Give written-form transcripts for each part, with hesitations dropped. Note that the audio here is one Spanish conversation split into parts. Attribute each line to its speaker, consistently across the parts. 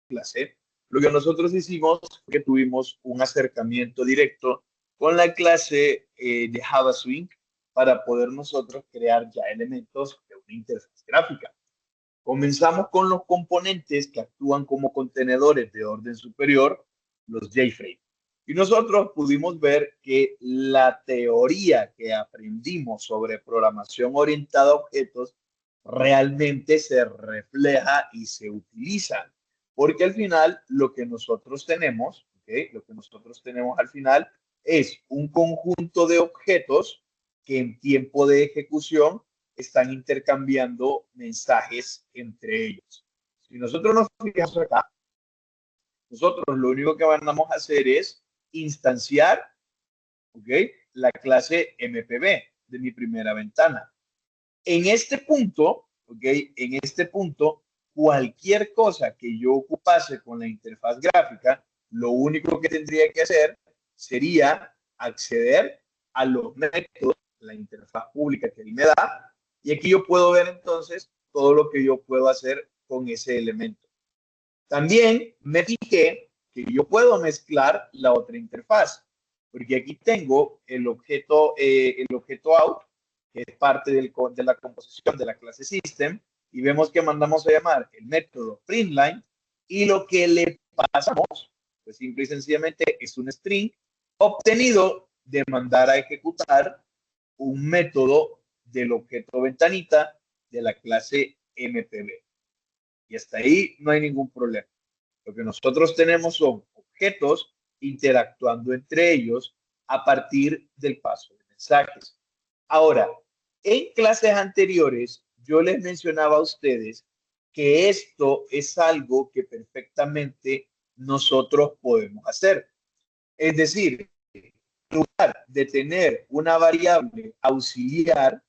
Speaker 1: clase, lo que nosotros hicimos fue que tuvimos un acercamiento directo con la clase de Java Swing para poder nosotros crear ya elementos de una interfaz gráfica. Comenzamos con los componentes que actúan como contenedores de orden superior, los JFrame. Y nosotros pudimos ver que la teoría que aprendimos sobre programación orientada a objetos realmente se refleja y se utiliza. Porque al final lo que nosotros tenemos, ¿okay? Lo que nosotros tenemos al final es un conjunto de objetos que en tiempo de ejecución están intercambiando mensajes entre ellos. Si nosotros nos fijamos acá, nosotros lo único que vamos a hacer es instanciar, ¿ok? La clase MPB de mi primera ventana. En este punto, ¿ok? En este punto, cualquier cosa que yo ocupase con la interfaz gráfica, lo único que tendría que hacer sería acceder a los métodos, la interfaz pública que él me da, y aquí yo puedo ver entonces todo lo que yo puedo hacer con ese elemento. También me fijé que yo puedo mezclar la otra interfaz, porque aquí tengo el objeto out, que es parte de la composición de la clase system, y vemos que mandamos a llamar el método printline, y lo que le pasamos, pues simple y sencillamente es un string obtenido de mandar a ejecutar un método del objeto ventanita de la clase MPB. Y hasta ahí no hay ningún problema. Lo que nosotros tenemos son objetos interactuando entre ellos a partir del paso de mensajes. Ahora, en clases anteriores, yo les mencionaba a ustedes que esto es algo que perfectamente nosotros podemos hacer. Es decir, en lugar de tener una variable auxiliar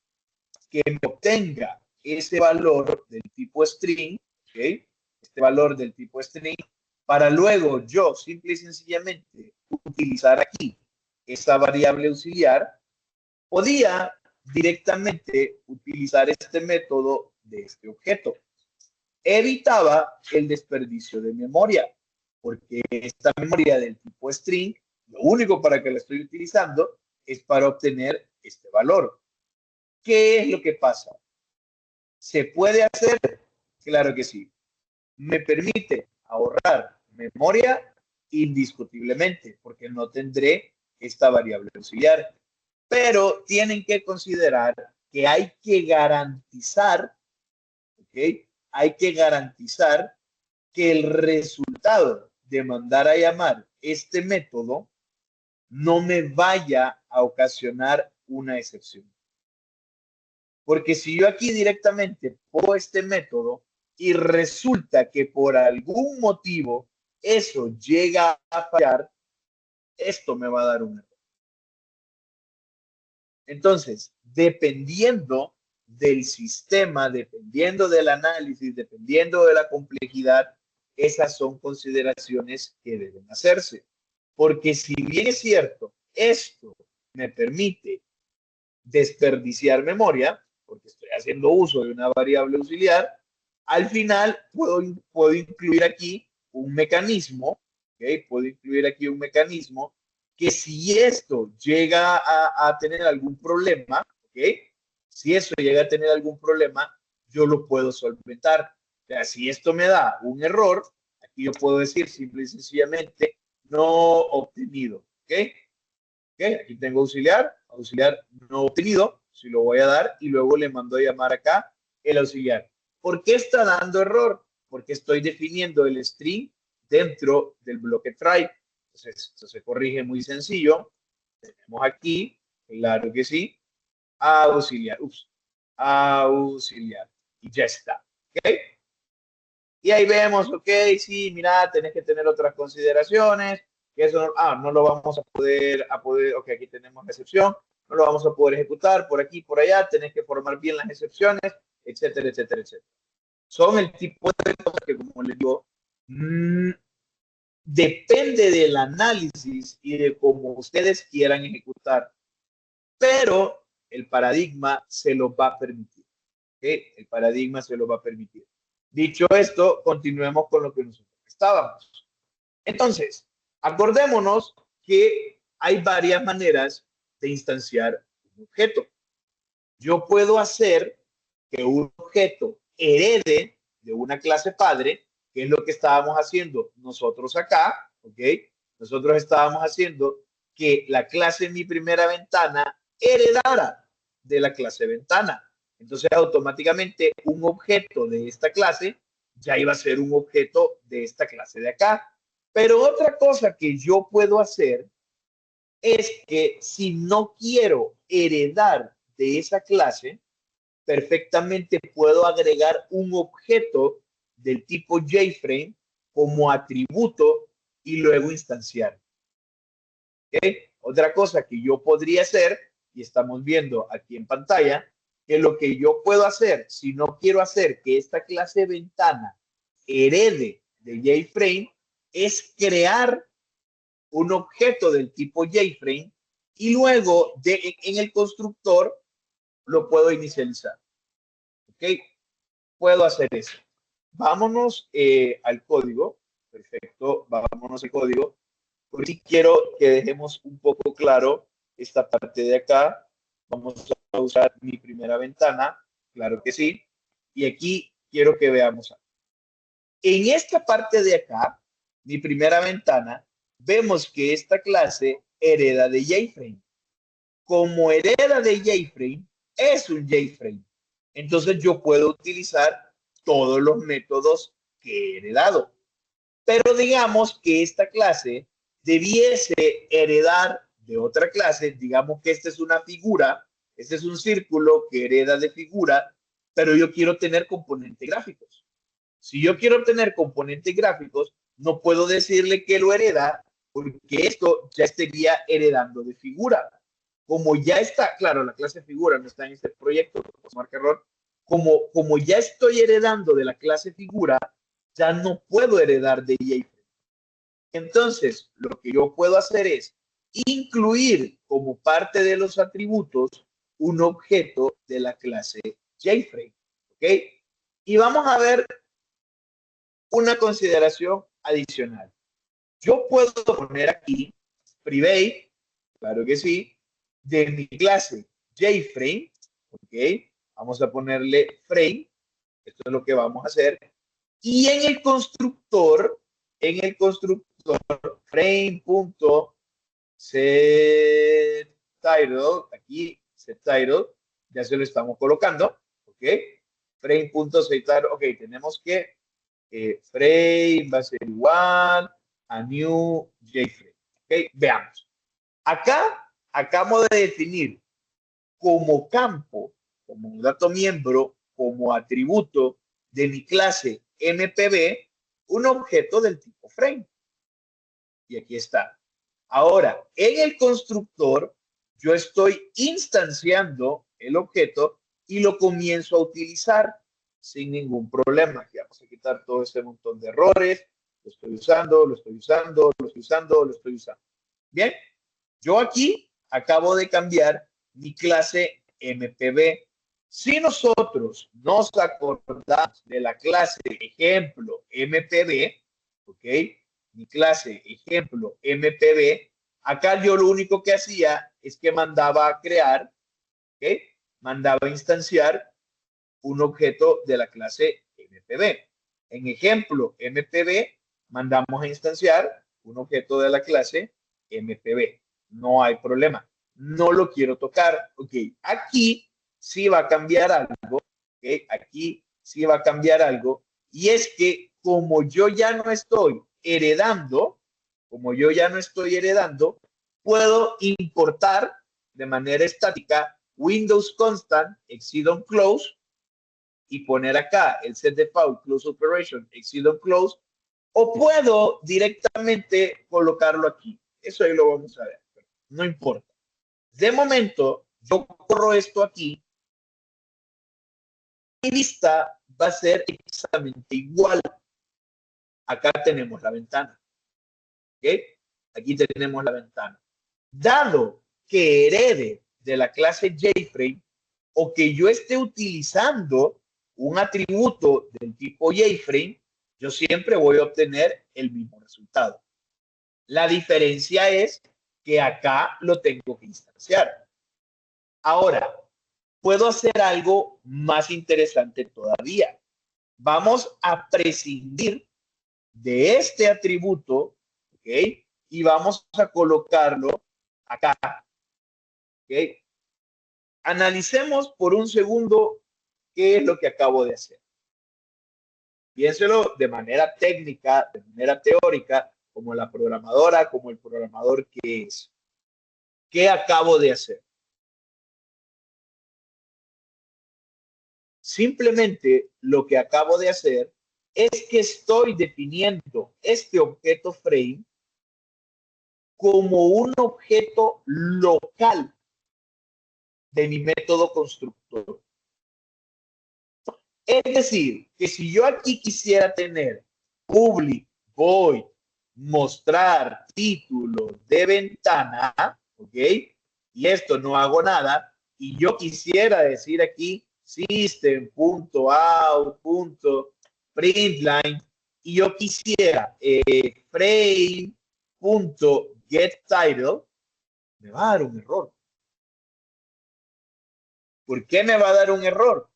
Speaker 1: que me obtenga ese valor del tipo string, ¿okay? Este valor del tipo string, para luego yo simple y sencillamente utilizar aquí esa variable auxiliar, podía directamente utilizar este método de este objeto. Evitaba el desperdicio de memoria, porque esta memoria del tipo string, lo único para que la estoy utilizando es para obtener este valor. ¿Qué es lo que pasa? ¿Se puede hacer? Claro que sí. Me permite ahorrar memoria indiscutiblemente, porque no tendré esta variable auxiliar. Pero tienen que considerar que hay que garantizar, ¿ok? Hay que garantizar que el resultado de mandar a llamar este método no me vaya a ocasionar una excepción. Porque si yo aquí directamente pongo este método y resulta que por algún motivo eso llega a fallar, esto me va a dar un error. Entonces, dependiendo del sistema, dependiendo del análisis, dependiendo de la complejidad, esas son consideraciones que deben hacerse. Porque si bien es cierto, esto me permite desperdiciar memoria, porque estoy haciendo uso de una variable auxiliar, al final puedo incluir aquí un mecanismo, ¿okay? Puedo incluir aquí un mecanismo que si esto llega a tener algún problema, ¿okay? Si eso llega a tener algún problema, yo lo puedo solventar. O sea, si esto me da un error, aquí yo puedo decir simple y sencillamente no obtenido, ¿ok? ¿Okay? Aquí tengo auxiliar no obtenido, si lo voy a dar y luego le mando a llamar acá el auxiliar. ¿Por qué está dando error? Porque estoy definiendo el string dentro del bloque try. Entonces, esto se corrige muy sencillo. Tenemos aquí, claro que sí, auxiliar. Auxiliar. Y ya está. ¿Ok? Y ahí vemos, ok, sí, mira, tenés que tener otras consideraciones, que eso no lo vamos a poder, ok, aquí tenemos la excepción, no lo vamos a poder ejecutar por aquí, por allá, tenés que formar bien las excepciones, etcétera, etcétera, etcétera. Son el tipo de cosas que, como les digo, depende del análisis y de cómo ustedes quieran ejecutar, pero el paradigma se lo va a permitir, ¿ok? El paradigma se lo va a permitir. Dicho esto, continuemos con lo que nosotros estábamos. Entonces, acordémonos que hay varias maneras de instanciar un objeto. Yo puedo hacer que un objeto herede de una clase padre, que es lo que estábamos haciendo nosotros acá, ¿ok? Nosotros estábamos haciendo que la clase mi primera ventana heredara de la clase ventana. Entonces, automáticamente un objeto de esta clase ya iba a ser un objeto de esta clase de acá. Pero otra cosa que yo puedo hacer es que si no quiero heredar de esa clase, perfectamente puedo agregar un objeto del tipo JFrame como atributo y luego instanciar. ¿Okay? Otra cosa que yo podría hacer, y estamos viendo aquí en pantalla, que lo que yo puedo hacer, si no quiero hacer que esta clase ventana herede de JFrame, es crear un objeto del tipo JFrame y luego en el constructor lo puedo inicializar. ¿Ok? Puedo hacer eso. Vámonos al código. Perfecto, vámonos al código. Por si quiero que dejemos un poco claro esta parte de acá. Vamos a usar mi primera ventana, claro que sí. Y aquí quiero que veamos algo. En esta parte de acá, mi primera ventana, vemos que esta clase hereda de JFrame. Como hereda de JFrame, es un JFrame. Entonces yo puedo utilizar todos los métodos que he heredado. Pero digamos que esta clase debiese heredar de otra clase. Digamos que esta es una figura, este es un círculo que hereda de figura, pero yo quiero tener componentes gráficos. Si yo quiero obtener componentes gráficos, no puedo decirle que lo hereda porque esto ya estaría heredando de figura. Como ya está, claro, la clase figura no está en este proyecto, marca error, como ya estoy heredando de la clase figura, ya no puedo heredar de JFrame. Entonces, lo que yo puedo hacer es incluir como parte de los atributos un objeto de la clase JFrame. ¿Ok? Y vamos a ver una consideración adicional. Yo puedo poner aquí private, claro que sí, de mi clase JFrame, ¿ok? Vamos a ponerle frame, esto es lo que vamos a hacer. Y en el constructor frame.setTitle, aquí setTitle, ya se lo estamos colocando, ¿ok? Frame.setTitle, ok, tenemos que frame va a ser igual a new JFrame. ¿Ok? Veamos. Acá acabamos de definir como campo, como un dato miembro, como atributo de mi clase MPB, un objeto del tipo frame. Y aquí está. Ahora, en el constructor, yo estoy instanciando el objeto y lo comienzo a utilizar sin ningún problema. Aquí vamos a quitar todo este montón de errores. Lo estoy usando, lo estoy usando, lo estoy usando, lo estoy usando. Bien, yo aquí acabo de cambiar mi clase MPB. Si nosotros nos acordamos de la clase ejemplo MPB, ¿ok? Mi clase ejemplo MPB, acá yo lo único que hacía es que mandaba a crear, ¿ok? Mandaba a instanciar un objeto de la clase MPB. En ejemplo MPB, mandamos a instanciar un objeto de la clase MPB. No hay problema. No lo quiero tocar. Ok, aquí sí va a cambiar algo. Ok, aquí sí va a cambiar algo. Y es que como yo ya no estoy heredando, puedo importar de manera estática Windows Constant Exceed on Close y poner acá el set default close operation exceed on close, o puedo directamente colocarlo aquí. Eso ahí lo vamos a ver. No importa. De momento, yo corro esto aquí. Mi lista va a ser exactamente igual. Acá tenemos la ventana. ¿Ok? Aquí tenemos la ventana. Dado que herede de la clase JFrame o que yo esté utilizando un atributo del tipo JFrame, yo siempre voy a obtener el mismo resultado. La diferencia es que acá lo tengo que instanciar. Ahora, puedo hacer algo más interesante todavía. Vamos a prescindir de este atributo, ¿ok? Y vamos a colocarlo acá, ¿ok? Analicemos por un segundo qué es lo que acabo de hacer. Piénselo de manera técnica, de manera teórica, como la programadora, como el programador que es. ¿Qué acabo de hacer? Simplemente lo que acabo de hacer es que estoy definiendo este objeto frame como un objeto local de mi método constructor. Es decir, que si yo aquí quisiera tener public void mostrar título de ventana, ¿ok? Y esto no hago nada, y yo quisiera decir aquí system.out.println, y yo quisiera frame.getTitle, me va a dar un error. ¿Por qué me va a dar un error?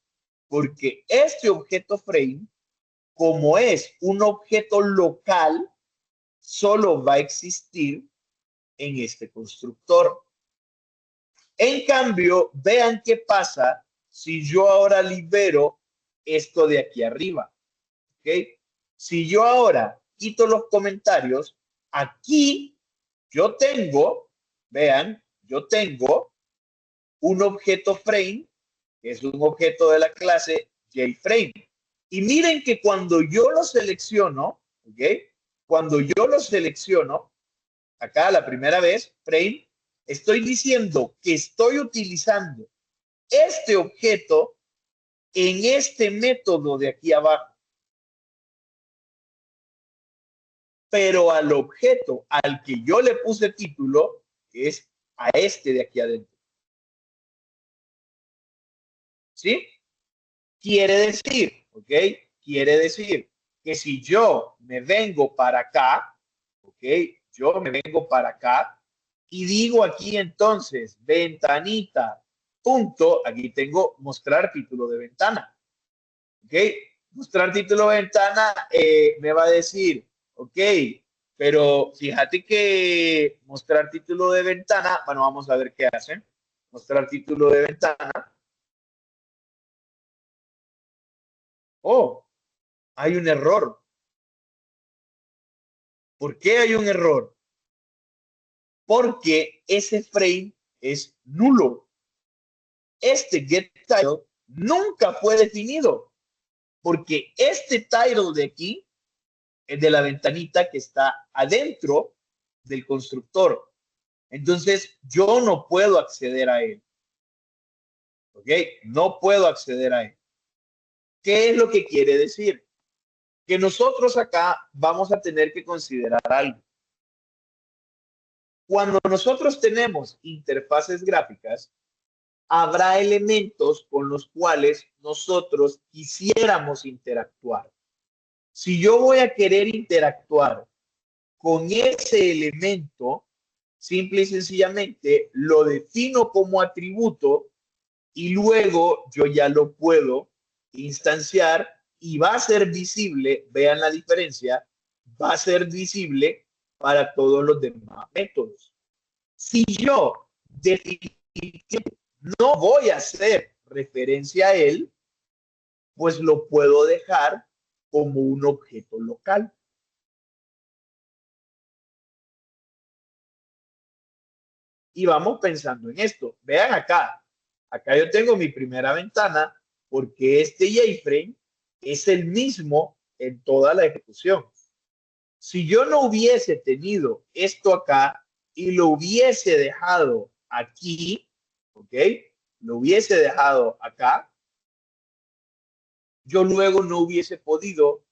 Speaker 1: Porque este objeto frame, como es un objeto local, solo va a existir en este constructor. En cambio, vean qué pasa si yo ahora libero esto de aquí arriba. ¿Ok? Si yo ahora quito los comentarios, aquí yo tengo, vean, yo tengo un objeto frame, que es un objeto de la clase JFrame. Y miren que cuando yo lo selecciono, ¿ok? Cuando yo lo selecciono, acá la primera vez, frame, estoy diciendo que estoy utilizando este objeto en este método de aquí abajo. Pero al objeto al que yo le puse título es a este de aquí adentro. ¿Sí? Quiere decir, ¿ok? Quiere decir que si yo me vengo para acá, ¿ok? Yo me vengo para acá y digo aquí entonces, ventanita, punto, aquí tengo mostrar título de ventana, ¿ok? Mostrar título de ventana me va a decir, ok, pero fíjate que mostrar título de ventana, bueno, vamos a ver qué hacen. Mostrar título de ventana. Oh, hay un error. ¿Por qué hay un error? Porque ese frame es nulo. Este getTitle nunca fue definido, porque este title de aquí es de la ventanita que está adentro del constructor. Entonces, yo no puedo acceder a él. ¿Ok? No puedo acceder a él. ¿Qué es lo que quiere decir? Que nosotros acá vamos a tener que considerar algo. Cuando nosotros tenemos interfaces gráficas, habrá elementos con los cuales nosotros quisiéramos interactuar. Si yo voy a querer interactuar con ese elemento, simple y sencillamente lo defino como atributo y luego yo ya lo puedo instanciar y va a ser visible, vean la diferencia, va a ser visible para todos los demás métodos. Si yo definitivamente no voy a hacer referencia a él, pues lo puedo dejar como un objeto local. Y vamos pensando en esto. Vean acá. Acá yo tengo mi primera ventana porque este JFrame es el mismo en toda la ejecución. Si yo no hubiese tenido esto acá y lo hubiese dejado aquí, ¿ok? Lo hubiese dejado acá, yo luego no hubiese podido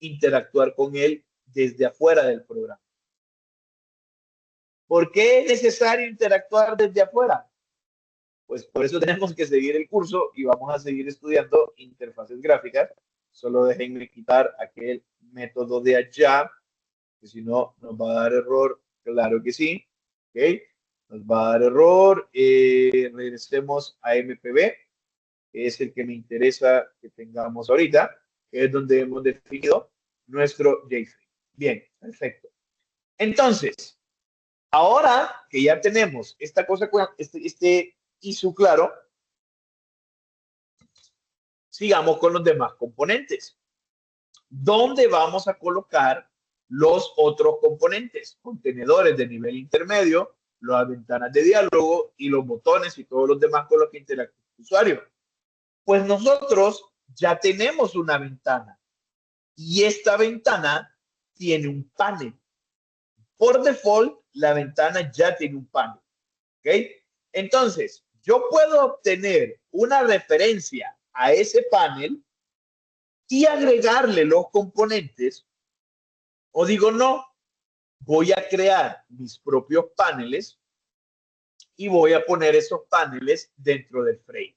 Speaker 1: interactuar con él desde afuera del programa. ¿Por qué es necesario interactuar desde afuera? Pues por eso tenemos que seguir el curso y vamos a seguir estudiando interfaces gráficas. Solo déjenme quitar aquel método de allá, que si no nos va a dar error, claro que sí, ¿ok? Nos va a dar error, regresemos a MPB, que es el que me interesa que tengamos ahorita, que es donde hemos definido nuestro JFrame. Bien, perfecto. Entonces, ahora que ya tenemos esta cosa, este ISO claro, sigamos con los demás componentes. ¿Dónde vamos a colocar los otros componentes? Contenedores de nivel intermedio, las ventanas de diálogo y los botones y todos los demás con los que interactúa el usuario. Pues nosotros ya tenemos una ventana y esta ventana tiene un panel. Por default, la ventana ya tiene un panel. ¿Ok? Entonces, yo puedo obtener una referencia a ese panel y agregarle los componentes, o digo, no, voy a crear mis propios paneles y voy a poner esos paneles dentro del frame.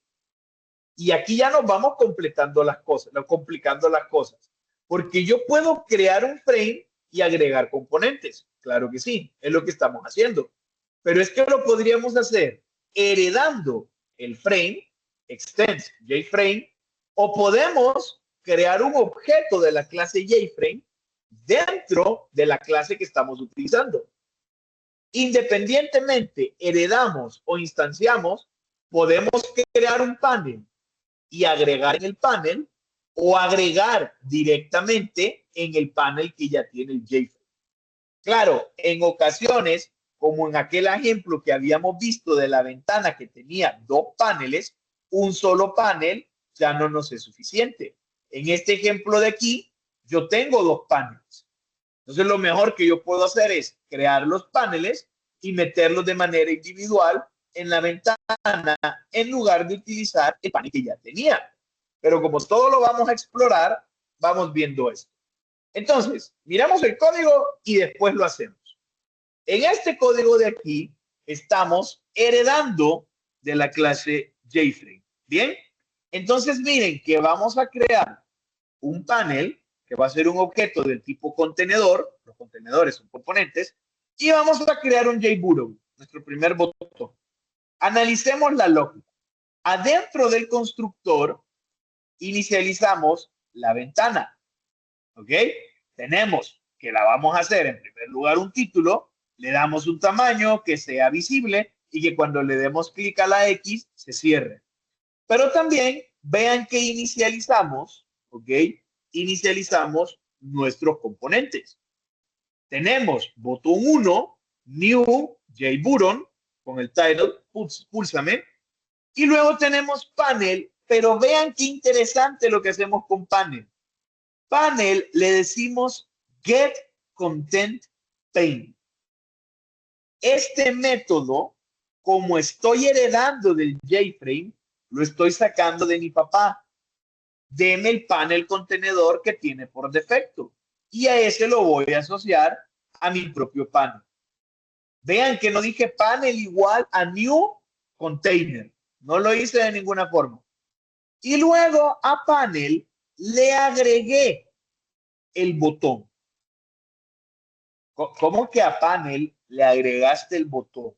Speaker 1: Y aquí ya nos vamos completando las cosas, complicando las cosas, porque yo puedo crear un frame y agregar componentes. Claro que sí, es lo que estamos haciendo. Pero es que lo podríamos hacer heredando el frame, extends JFrame, o podemos crear un objeto de la clase JFrame dentro de la clase que estamos utilizando. Independientemente heredamos o instanciamos, podemos crear un panel y agregar en el panel o agregar directamente en el panel que ya tiene el JFrame. Claro, en ocasiones, como en aquel ejemplo que habíamos visto de la ventana que tenía dos paneles, un solo panel ya no nos es suficiente. En este ejemplo de aquí, yo tengo dos paneles. Entonces, lo mejor que yo puedo hacer es crear los paneles y meterlos de manera individual en la ventana en lugar de utilizar el panel que ya tenía. Pero como todo lo vamos a explorar, vamos viendo esto. Entonces, miramos el código y después lo hacemos. En este código de aquí estamos heredando de la clase JFrame. Bien, entonces miren que vamos a crear un panel que va a ser un objeto del tipo contenedor. Los contenedores son componentes. Y vamos a crear un JButton, nuestro primer botón. Analicemos la lógica. Adentro del constructor inicializamos la ventana. ¿Ok? Tenemos que la vamos a hacer en primer lugar un título, le damos un tamaño que sea visible y que cuando le demos clic a la X se cierre. Pero también vean que inicializamos, ¿ok? Inicializamos nuestros componentes. Tenemos botón 1, new JButton, con el title, púlsame, y luego tenemos panel, pero vean qué interesante lo que hacemos con panel. Panel le decimos get content pane. Este método, como estoy heredando del JFrame, lo estoy sacando de mi papá. Deme el panel contenedor que tiene por defecto y a ese lo voy a asociar a mi propio panel. Vean que no dije panel igual a new container. No lo hice de ninguna forma. Y luego a panel le agregué el botón. ¿Cómo que a panel le agregaste el botón?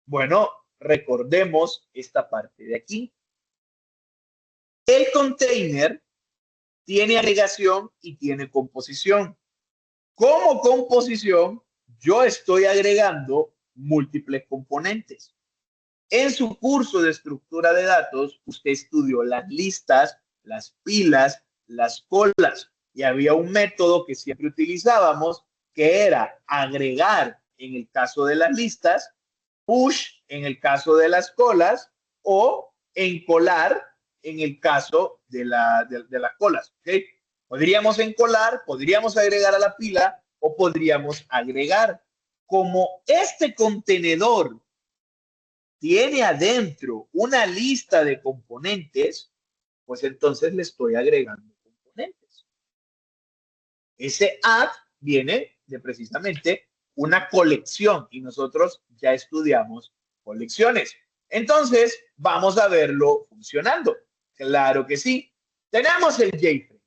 Speaker 1: Bueno, recordemos esta parte de aquí. El container tiene agregación y tiene composición. Como composición, yo estoy agregando múltiples componentes. En su curso de estructura de datos, usted estudió las listas, las pilas, las colas. Y había un método que siempre utilizábamos, que era agregar en el caso de las listas, push en el caso de las colas o encolar en el caso de las colas. ¿Okay? Podríamos encolar, podríamos agregar a la pila o podríamos agregar. Como este contenedor tiene adentro una lista de componentes, pues entonces le estoy agregando componentes. Ese add viene de precisamente una colección y nosotros ya estudiamos colecciones. Entonces, vamos a verlo funcionando. Claro que sí. Tenemos el JFrame.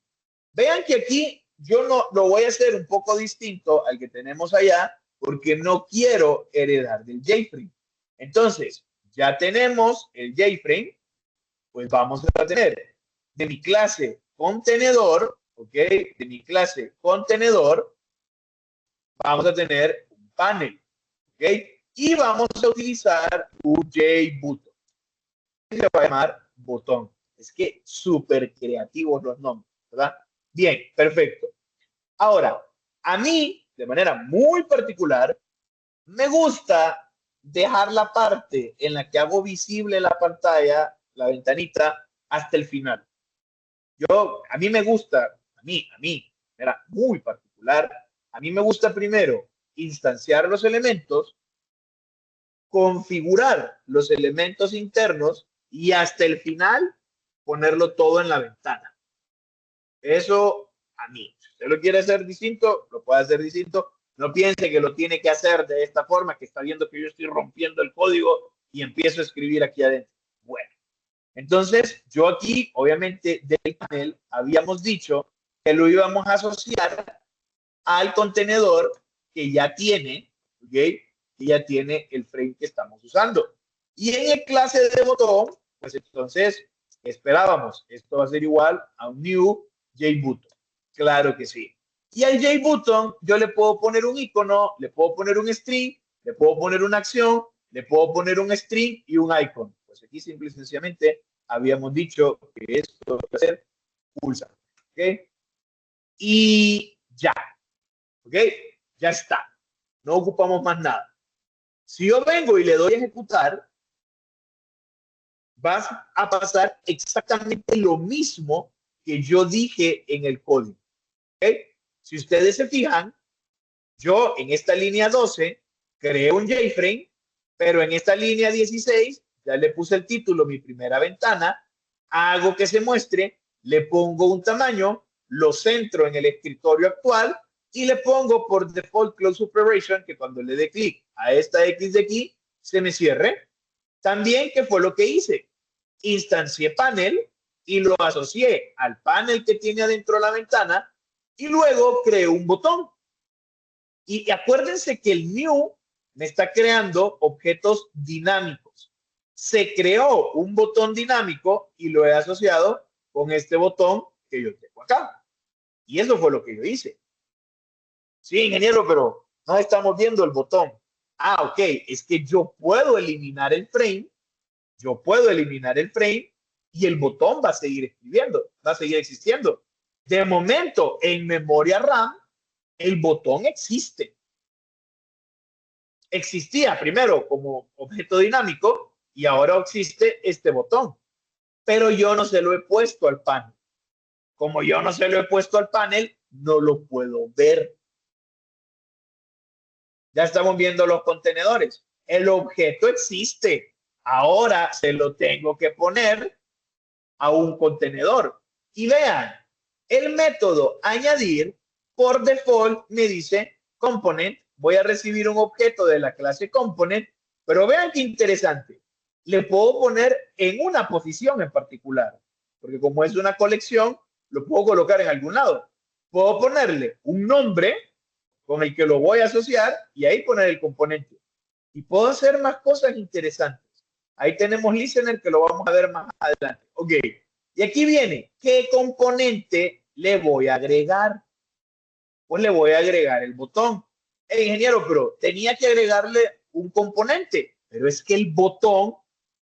Speaker 1: Vean que aquí yo no lo voy a hacer un poco distinto al que tenemos allá porque no quiero heredar del JFrame. Entonces, ya tenemos el JFrame, pues vamos a tener de mi clase contenedor, ¿ok? De mi clase contenedor, vamos a tener un panel, ¿ok? Y vamos a utilizar un JButton. Se va a llamar botón. Es que súper creativos los nombres, ¿verdad? Bien, perfecto. Ahora, a mí, de manera muy particular, me gusta dejar la parte en la que hago visible la pantalla, la ventanita, hasta el final. A mí me gusta, era muy particular, a mí me gusta primero instanciar los elementos, configurar los elementos internos y hasta el final ponerlo todo en la ventana. Eso a mí. Si usted lo quiere hacer distinto, lo puede hacer distinto. No piense que lo tiene que hacer de esta forma, que está viendo que yo estoy rompiendo el código y empiezo a escribir aquí adentro. Bueno, entonces yo aquí, obviamente, del panel habíamos dicho que lo íbamos a asociar al contenedor que ya tiene, ¿ok? Que ya tiene el frame que estamos usando. Y en el clase de botón, pues entonces esperábamos, esto va a ser igual a un new JButton. Claro que sí. Y al JButton yo le puedo poner un icono, le puedo poner un string, le puedo poner una acción, le puedo poner un string y un icon. Pues aquí simple y sencillamente habíamos dicho que esto va a ser pulsa. ¿Ok? Y ya. ¿Ok? Ya está. No ocupamos más nada. Si yo vengo y le doy a ejecutar, va a pasar exactamente lo mismo que yo dije en el código. ¿Okay? Si ustedes se fijan, yo en esta línea 12 creé un JFrame, pero en esta línea 16 ya le puse el título, mi primera ventana, hago que se muestre, le pongo un tamaño, lo centro en el escritorio actual y le pongo por default close operation que cuando le dé clic a esta X de aquí, se me cierre. También, ¿qué fue lo que hice? Instancié panel y lo asocié al panel que tiene adentro la ventana y luego creé un botón. Y acuérdense que el new me está creando objetos dinámicos. Se creó un botón dinámico y lo he asociado con este botón que yo tengo acá. Y eso fue lo que yo hice. Sí, ingeniero, pero no estamos viendo el botón. Ah, ok, es que yo puedo eliminar el frame, y el botón va a seguir escribiendo, va a seguir existiendo. De momento, en memoria RAM, el botón existe. Existía primero como objeto dinámico y ahora existe este botón, pero yo no se lo he puesto al panel. Como yo no se lo he puesto al panel, no lo puedo ver. Ya estamos viendo los contenedores. El objeto existe. Ahora se lo tengo que poner a un contenedor. Y vean, el método añadir por default me dice component. Voy a recibir un objeto de la clase component, pero vean qué interesante. Le puedo poner en una posición en particular, porque como es una colección, lo puedo colocar en algún lado. Puedo ponerle un nombre con el que lo voy a asociar y ahí poner el componente. Y puedo hacer más cosas interesantes. Ahí tenemos listener que lo vamos a ver más adelante. Ok. Y aquí viene, ¿qué componente le voy a agregar? Pues le voy a agregar el botón. Ingeniero, pero tenía que agregarle un componente, pero es que el botón,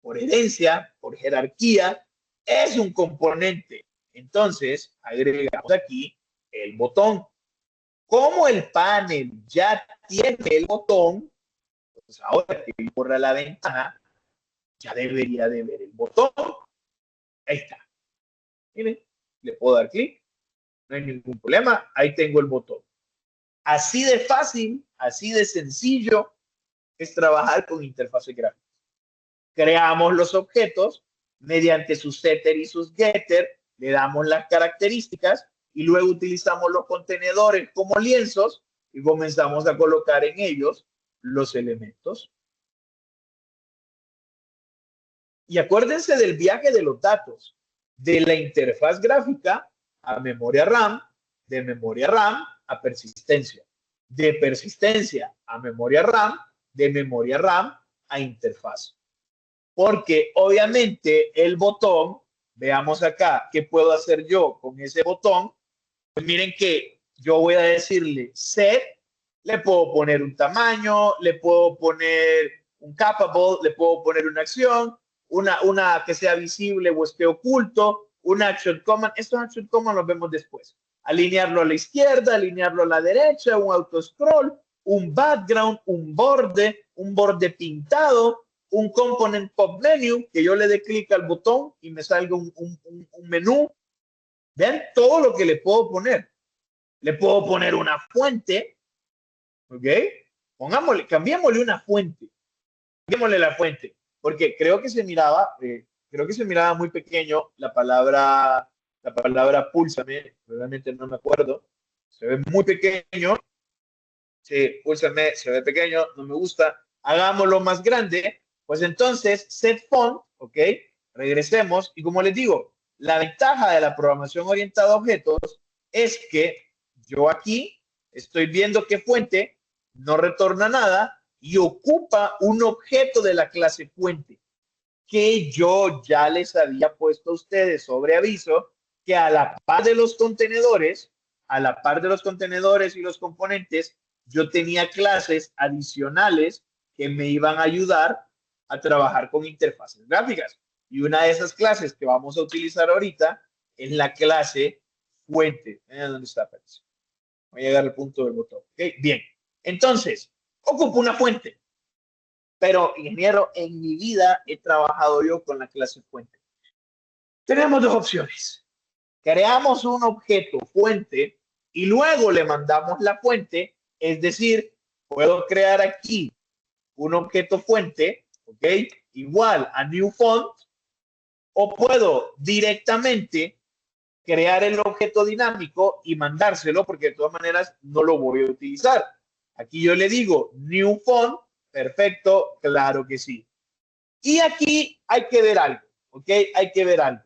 Speaker 1: por herencia, por jerarquía, es un componente. Entonces, agregamos aquí el botón. Como el panel ya tiene el botón, pues ahora que borra la ventana, ya debería de ver el botón. Ahí está. Miren, le puedo dar clic, no hay ningún problema, ahí tengo el botón. Así de fácil, así de sencillo es trabajar con interfaces gráficas. Creamos los objetos mediante sus setter y sus getter, le damos las características y luego utilizamos los contenedores como lienzos y comenzamos a colocar en ellos los elementos. Y acuérdense del viaje de los datos, de la interfaz gráfica a memoria RAM, de memoria RAM a persistencia, de persistencia a memoria RAM, de memoria RAM a interfaz. Porque obviamente el botón, veamos acá, ¿qué puedo hacer yo con ese botón? Pues miren que yo voy a decirle set, le puedo poner un tamaño, le puedo poner un capable, le puedo poner una acción, una que sea visible o esté oculto, un action command. Estos action command los vemos después. Alinearlo a la izquierda, alinearlo a la derecha, un auto scroll, un background, un borde pintado, un component pop menu, que yo le dé clic al botón y me salga un menú. Vean todo lo que le puedo poner. Le puedo poner una fuente, ¿ok? Pongámosle, cambiémosle una fuente. Cambiémosle la fuente, porque creo que se miraba muy pequeño la palabra púlsame, realmente no me acuerdo. Se ve muy pequeño. Sí, púlsame, se ve pequeño, no me gusta. Hagámoslo más grande. Pues entonces, set font, ¿ok? Regresemos y como les digo, la ventaja de la programación orientada a objetos es que yo aquí estoy viendo que fuente no retorna nada y ocupa un objeto de la clase fuente que yo ya les había puesto a ustedes sobre aviso que a la par de los contenedores, y los componentes, yo tenía clases adicionales que me iban a ayudar a trabajar con interfaces gráficas. Y una de esas clases que vamos a utilizar ahorita es la clase fuente. ¿Dónde está? Voy a llegar al punto del botón. ¿Okay? Bien. Entonces, ocupo una fuente. Pero, ingeniero, en mi vida he trabajado yo con la clase fuente. Tenemos dos opciones. Creamos un objeto fuente y luego le mandamos la fuente. Es decir, puedo crear aquí un objeto fuente, ¿ok? Igual a new font, o puedo directamente crear el objeto dinámico y mandárselo, porque de todas maneras no lo voy a utilizar. Aquí yo le digo new font, perfecto, claro que sí. Y aquí hay que ver algo, ¿ok? Hay que ver algo.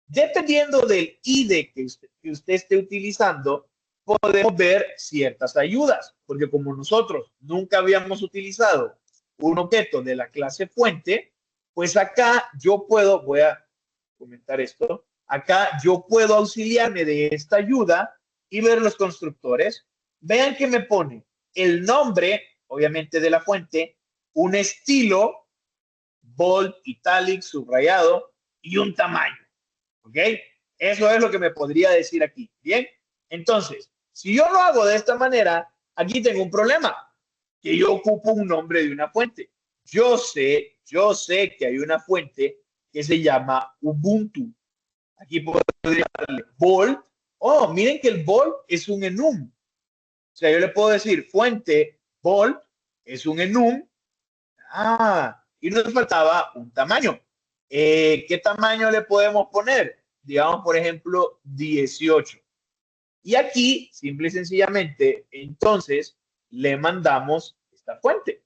Speaker 1: Dependiendo del IDE que usted esté utilizando, podemos ver ciertas ayudas, porque como nosotros nunca habíamos utilizado un objeto de la clase fuente, pues acá yo puedo, voy a comentar esto, acá yo puedo auxiliarme de esta ayuda y ver los constructores. Vean que me pone el nombre, obviamente de la fuente, un estilo, bold, italic, subrayado y un tamaño. ¿Ok? Eso es lo que me podría decir aquí. Bien, entonces, si yo lo hago de esta manera, aquí tengo un problema, que yo ocupo un nombre de una fuente. Yo sé que hay una fuente que se llama Ubuntu. Aquí podría darle bold. Oh, miren que el bold es un enum. O sea, yo le puedo decir fuente bold es un enum. Ah, y nos faltaba un tamaño. ¿Qué tamaño le podemos poner? Digamos, por ejemplo, 18. Y aquí, simple y sencillamente, entonces, le mandamos esta fuente.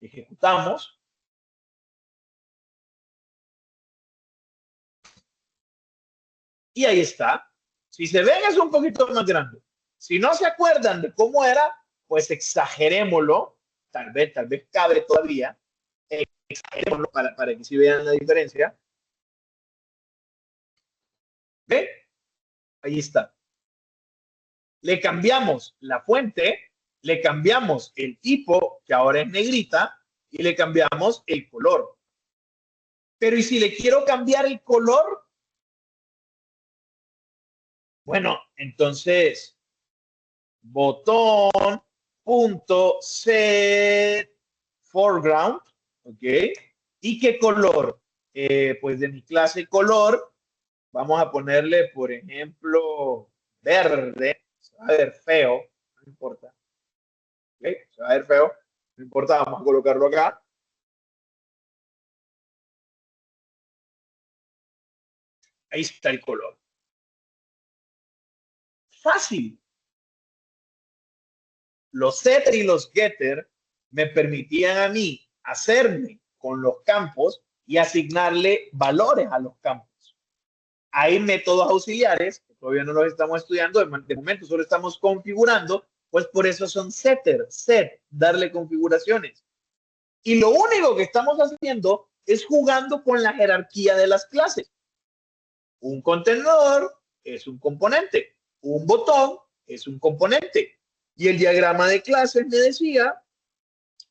Speaker 1: Ejecutamos. Y ahí está. Si se ven, es un poquito más grande. Si no se acuerdan de cómo era, pues exagerémoslo. Tal vez cabe todavía. Exagerémoslo para que sí vean la diferencia. ¿Ve? Ahí está. Le cambiamos la fuente, le cambiamos el tipo, que ahora es negrita, y le cambiamos el color. Pero ¿y si le quiero cambiar el color? Bueno, entonces, botón, punto, set, foreground, ¿ok? ¿Y qué color? Pues de mi clase color, vamos a ponerle, por ejemplo, verde. Se va a ver feo, no importa. ¿Okay? Se va a ver feo, no importa, vamos a colocarlo acá. Ahí está el color. Fácil. Los setter y los getter me permitían a mí hacerme con los campos y asignarle valores a los campos. Hay métodos auxiliares, que todavía no los estamos estudiando, de momento solo estamos configurando, pues por eso son setter, set, darle configuraciones. Y lo único que estamos haciendo es jugando con la jerarquía de las clases. Un contenedor es un componente, un botón es un componente. Y el diagrama de clases me decía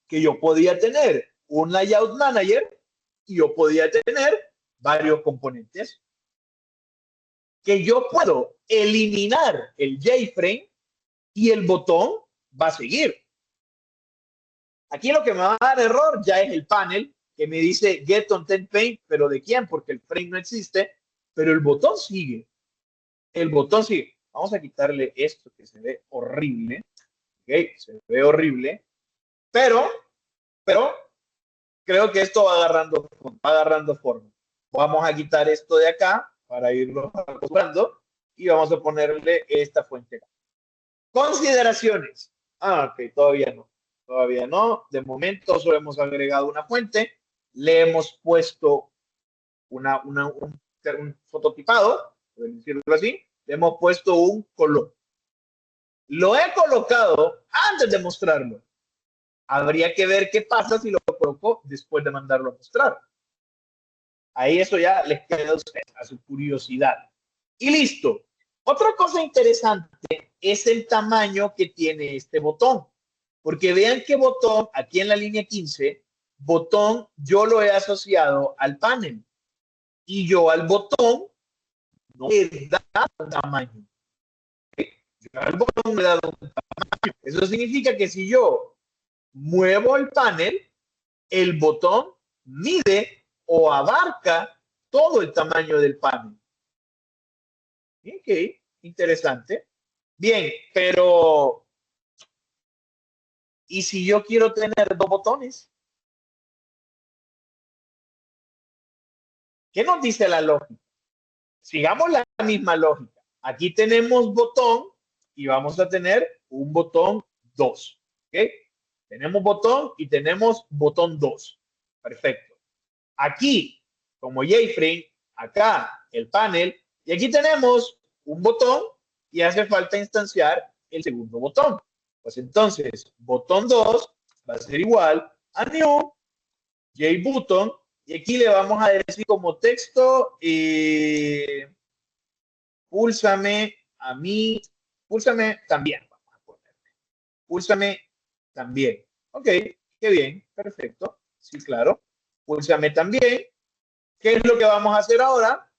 Speaker 1: que yo podía tener un layout manager y yo podía tener varios componentes. Que yo puedo eliminar el JFrame y el botón va a seguir. Aquí lo que me va a dar error ya es el panel que me dice get content paint, pero ¿de quién? Porque el frame no existe, pero el botón sigue. El botón sigue. Vamos a quitarle esto que se ve horrible. Ok, se ve horrible. Pero creo que esto va agarrando forma. Vamos a quitar esto de acá para irlo acostumbrando y vamos a ponerle esta fuente. Consideraciones. Ok, todavía no. Todavía no. De momento solo hemos agregado una fuente. Le hemos puesto un fototipado, por decirlo así. Le hemos puesto un color. Lo he colocado antes de mostrarlo. Habría que ver qué pasa si lo coloco después de mandarlo a mostrar. Ahí eso ya les queda a ustedes, a su curiosidad. Y listo. Otra cosa interesante es el tamaño que tiene este botón. Porque vean que botón, aquí en la línea 15, botón yo lo he asociado al panel. Y yo al botón no le he dado un tamaño. Yo al botón le he dado un tamaño. Eso significa que si yo muevo el panel, el botón mide o abarca todo el tamaño del panel. Ok, interesante. Bien, pero ¿y si yo quiero tener dos botones? ¿Qué nos dice la lógica? Sigamos la misma lógica. Aquí tenemos botón y vamos a tener un botón 2. ¿Ok? Tenemos botón y tenemos botón 2. Perfecto. Aquí, como JFrame, acá el panel, y aquí tenemos un botón y hace falta instanciar el segundo botón. Pues entonces, botón 2 va a ser igual a new JButton, y aquí le vamos a decir como texto, púlsame a mí, púlsame también, vamos a ponerle, púlsame también. Ok, qué bien, perfecto, sí, claro, púlsame también. ¿Qué es lo que vamos a hacer ahora?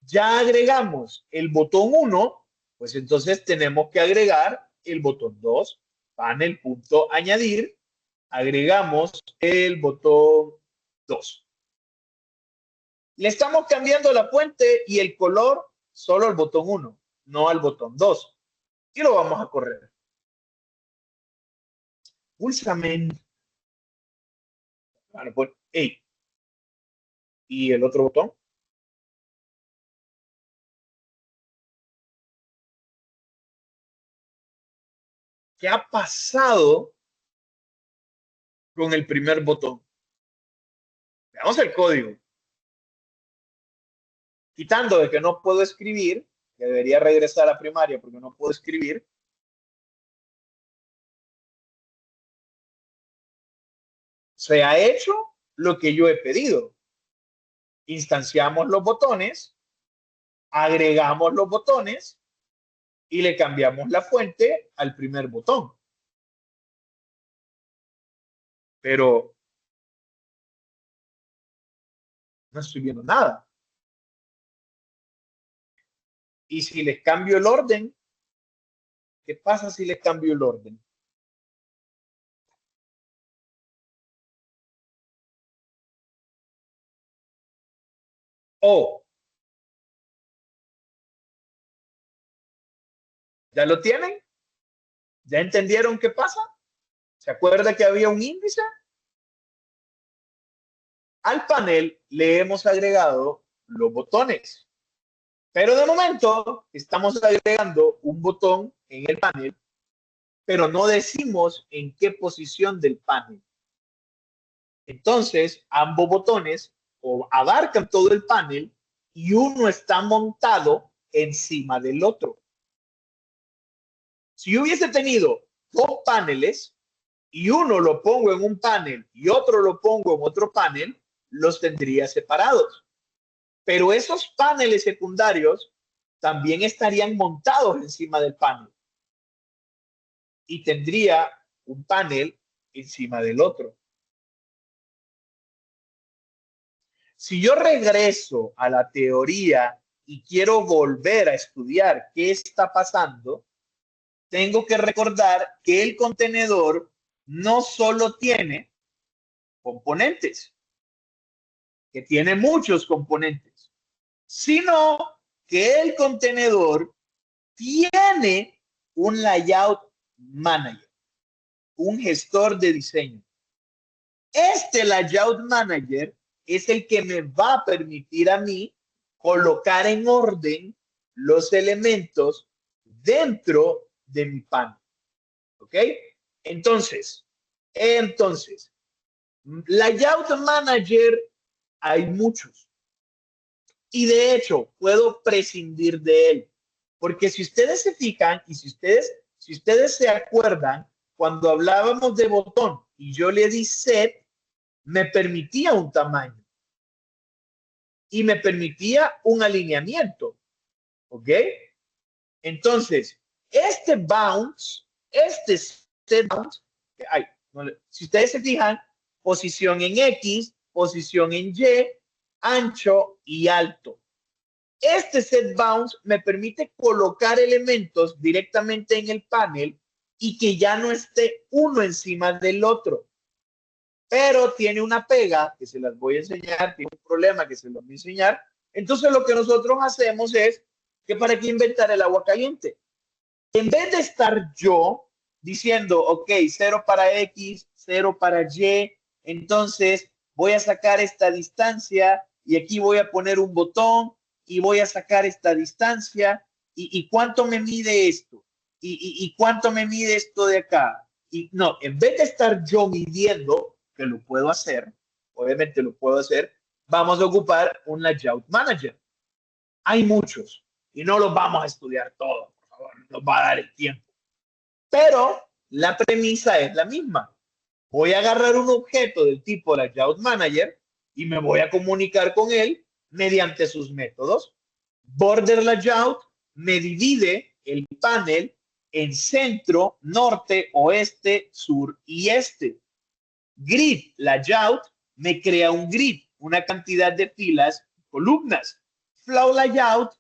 Speaker 1: Ya agregamos el botón 1, pues entonces tenemos que agregar el botón 2, panel.añadir, agregamos el botón 2. Le estamos cambiando la fuente y el color solo al botón 1, no al botón 2. Y lo vamos a correr. Púlsame. Bueno, pues, hey. ¿Y el otro botón? ¿Qué ha pasado con el primer botón? Veamos el código. Quitando de que no puedo escribir, que debería regresar a primaria porque no puedo escribir. Se ha hecho lo que yo he pedido. Instanciamos los botones, agregamos los botones y le cambiamos la fuente al primer botón. Pero no estoy viendo nada. Y si les cambio el orden, ¿qué pasa si les cambio el orden? Oh, ¿ya lo tienen? ¿Ya entendieron qué pasa? ¿Se acuerda que había un índice? Al panel le hemos agregado los botones. Pero de momento estamos agregando un botón en el panel, pero no decimos en qué posición del panel. Entonces, ambos botones o abarcan todo el panel y uno está montado encima del otro. Si yo hubiese tenido dos paneles y uno lo pongo en un panel y otro lo pongo en otro panel, los tendría separados. Pero esos paneles secundarios también estarían montados encima del panel y tendría un panel encima del otro. Si yo regreso a la teoría y quiero volver a estudiar qué está pasando, tengo que recordar que el contenedor no solo tiene componentes, que tiene muchos componentes, sino que el contenedor tiene un layout manager, un gestor de diseño. Este layout manager es el que me va a permitir a mí colocar en orden los elementos dentro de mi panel. ¿Ok? Entonces, layout manager hay muchos. Y de hecho, puedo prescindir de él. Porque si ustedes se fijan y si ustedes se acuerdan, cuando hablábamos de botón y yo le di set, me permitía un tamaño y me permitía un alineamiento. ¿Ok? Entonces, este bounce, este set bounce, si ustedes se fijan, posición en X, posición en Y, ancho y alto. Este set bounce me permite colocar elementos directamente en el panel y que ya no esté uno encima del otro. Pero tiene una pega que se las voy a enseñar, tiene un problema que se los voy a enseñar. Entonces lo que nosotros hacemos es que para qué inventar el agua caliente. En vez de estar yo diciendo, ok, 0 para X, 0 para Y, entonces voy a sacar esta distancia y aquí voy a poner un botón y voy a sacar esta distancia y cuánto me mide esto y cuánto me mide esto de acá. Y no, en vez de estar yo midiendo, que lo puedo hacer, obviamente lo puedo hacer, vamos a ocupar un layout manager. Hay muchos y no los vamos a estudiar todos, por favor, nos va a dar el tiempo. Pero la premisa es la misma. Voy a agarrar un objeto del tipo layout manager y me voy a comunicar con él mediante sus métodos. Border layout me divide el panel en centro, norte, oeste, sur y este. Grid layout me crea un grid, una cantidad de filas, columnas. Flow layout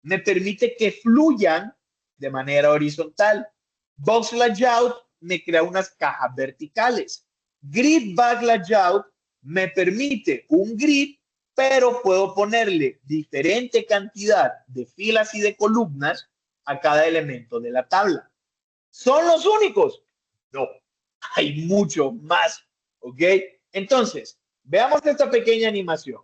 Speaker 1: me permite que fluyan de manera horizontal. Box layout me crea unas cajas verticales. Grid bag layout me permite un grid, pero puedo ponerle diferente cantidad de filas y de columnas a cada elemento de la tabla. ¿Son los únicos? No, hay mucho más. ¿Ok? Entonces, veamos esta pequeña animación.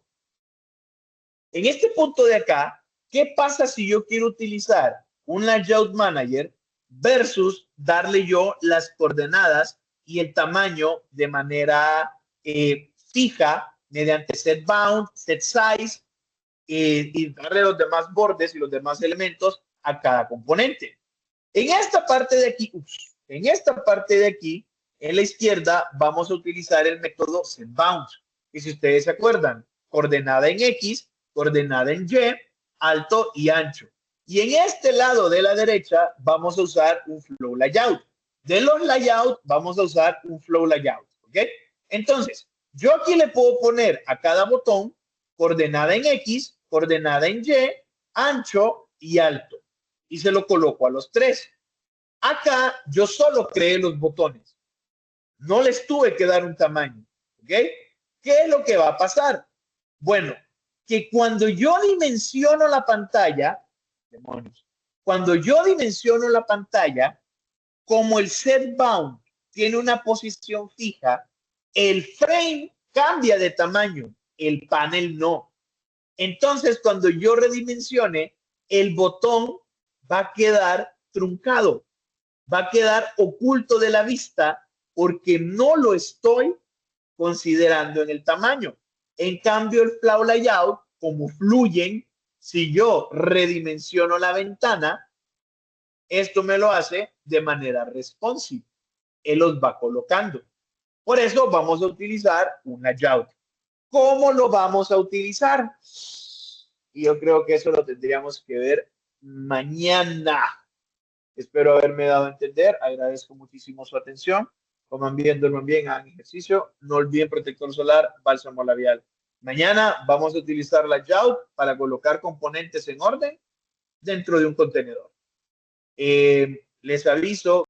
Speaker 1: En este punto de acá, ¿qué pasa si yo quiero utilizar un layout manager versus darle yo las coordenadas y el tamaño de manera fija mediante set bound, set size y darle los demás bordes y los demás elementos a cada componente? En esta parte de aquí, en la izquierda, vamos a utilizar el método setBound. Y si ustedes se acuerdan, coordenada en X, coordenada en Y, alto y ancho. Y en este lado de la derecha vamos a usar un flow layout. De los layouts vamos a usar un flow layout. ¿Ok? Entonces, yo aquí le puedo poner a cada botón coordenada en X, coordenada en Y, ancho y alto. Y se lo coloco a los tres. Acá yo solo creé los botones. No les tuve que dar un tamaño. ¿Ok? ¿Qué es lo que va a pasar? Bueno, que cuando yo dimensiono la pantalla, demonios, cuando yo dimensiono la pantalla, como el set bound tiene una posición fija, el frame cambia de tamaño, el panel no. Entonces, cuando yo redimensione, el botón va a quedar truncado, va a quedar oculto de la vista porque no lo estoy considerando en el tamaño. En cambio, el flow layout, como fluyen Si yo redimensiono la ventana, esto me lo hace de manera responsive. Él los va colocando. Por eso vamos a utilizar un layout. ¿Cómo lo vamos a utilizar? Y yo creo que eso lo tendríamos que ver mañana. Espero haberme dado a entender. Agradezco muchísimo su atención. Coman bien, duerman bien, hagan ejercicio. No olviden protector solar, bálsamo labial. Mañana vamos a utilizar layout para colocar componentes en orden dentro de un contenedor. Les aviso